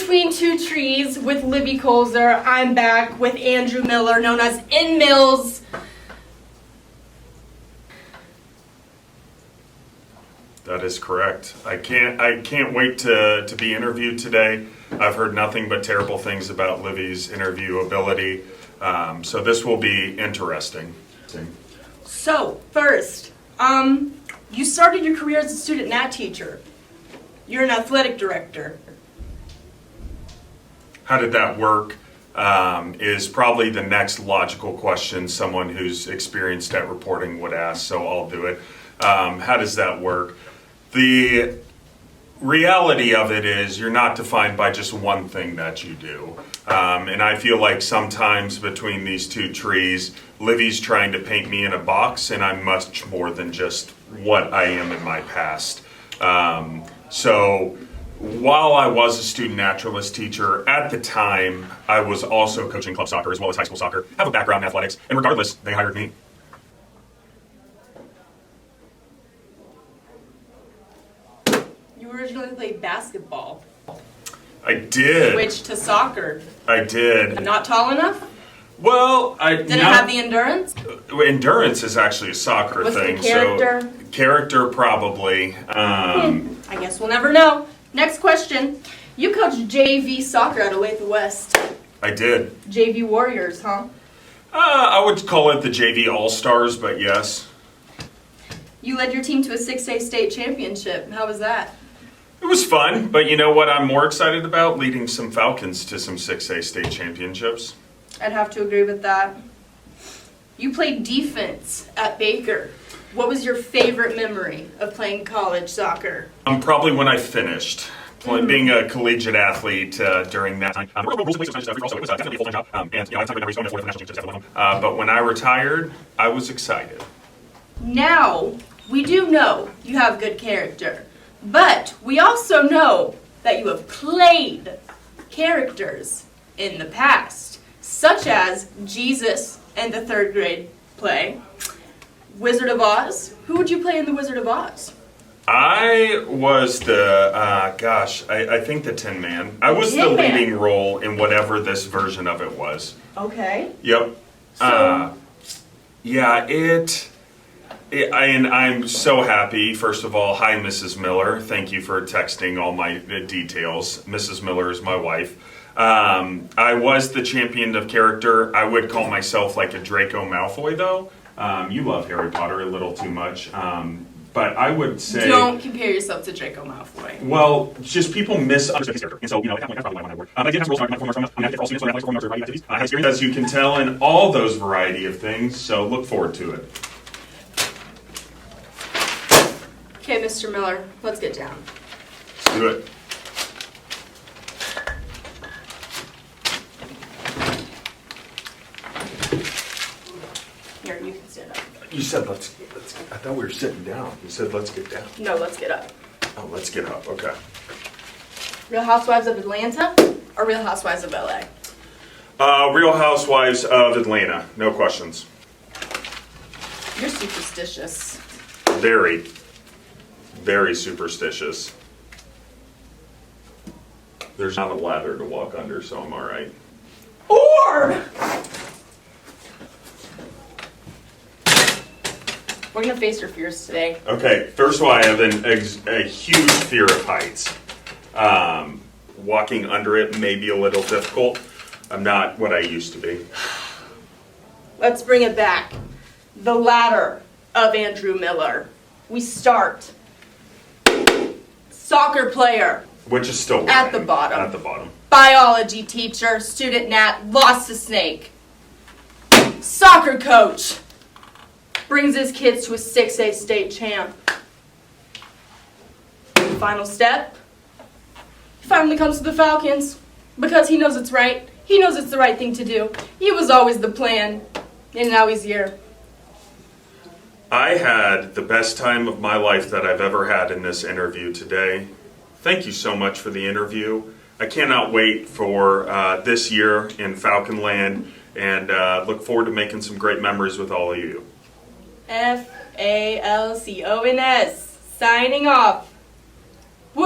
Between Two Trees with Libby Colzer. I'm back with Andrew Miller, known as In Mills. That is correct. I can't wait to be interviewed today. I've heard nothing but terrible things about Livy's interview ability, so this will be interesting. So, first, you started your career as a student nat teacher. You're an athletic director. How did that work is probably the next logical question someone who's experienced at reporting would ask, so I'll do it. How does that work? The reality of it is you're not defined by just one thing that you do. And I feel like sometimes between these two trees, Livy's trying to paint me in a box, and I'm much more than just what I am in my past. So while I was a student naturalist teacher, at the time, I was also coaching club soccer as well as high school soccer. I have a background in athletics, and regardless, they hired me. You originally played basketball. I did. Switched to soccer. I did. Not tall enough? Well, Didn't have the endurance? Endurance is actually a soccer What's thing. The character? So character probably. I guess we'll never know. Next question. You coached JV soccer at Olathe West. I did. JV Warriors, huh? I would call it the JV All-Stars, but yes. You led your team to a 6A state championship. How was that? It was fun, but you know what I'm more excited about? Leading some Falcons to some 6A state championships. I'd have to agree with that. You played defense at Baker. What was your favorite memory of playing college soccer? Probably when I finished. Being a collegiate athlete during that time. It was definitely a full-time job. And I have memories going for the national championships. But when I retired, I was excited. Now, we do know you have good character. But we also know that you have played characters in the past, such as Jesus and the third grade play, Wizard of Oz. Who would you play in the Wizard of Oz? I was the, I think the Tin Man. I was the leading role in whatever this version of it was. Okay. Yep. So, And I'm so happy. First of all, hi, Mrs. Miller. Thank you for texting all my details. Mrs. Miller is my wife. I was the champion of character. I would call myself like a Draco Malfoy, though. You love Harry Potter a little too much. But I would say... Don't compare yourself to Draco Malfoy. Well, just people misunderstand his character. And so, at that point, that's probably why I work. I did have rules, my former activities. I had experience, as you can tell, in all those variety of things. So look forward to it. Okay, Mr. Miller, let's get down. Let's do it. Here, you can stand up. You said let's. I thought we were sitting down. You said let's get down. No, let's get up. Oh, let's get up. Okay. Real Housewives of Atlanta or Real Housewives of LA? Real Housewives of Atlanta. No questions. You're superstitious. Very, very superstitious. There's not a ladder to walk under, so I'm all right. Or we're gonna face your fears today. Okay, first of all, I have a huge fear of heights. Walking under it may be a little difficult. I'm not what I used to be. Let's bring it back. The ladder of Andrew Miller. We start. Soccer player. Which is still at the bottom. At the bottom. Biology teacher, student nat, lost a snake. Soccer coach. Brings his kids to a 6A state champ. Final step. He finally comes to the Falcons because he knows it's right. He knows it's the right thing to do. He was always the plan, and now he's here. I had the best time of my life that I've ever had in this interview today. Thank you so much for the interview. I cannot wait for this year in Falcon Land, and look forward to making some great memories with all of you. Falcons, signing off. Woo!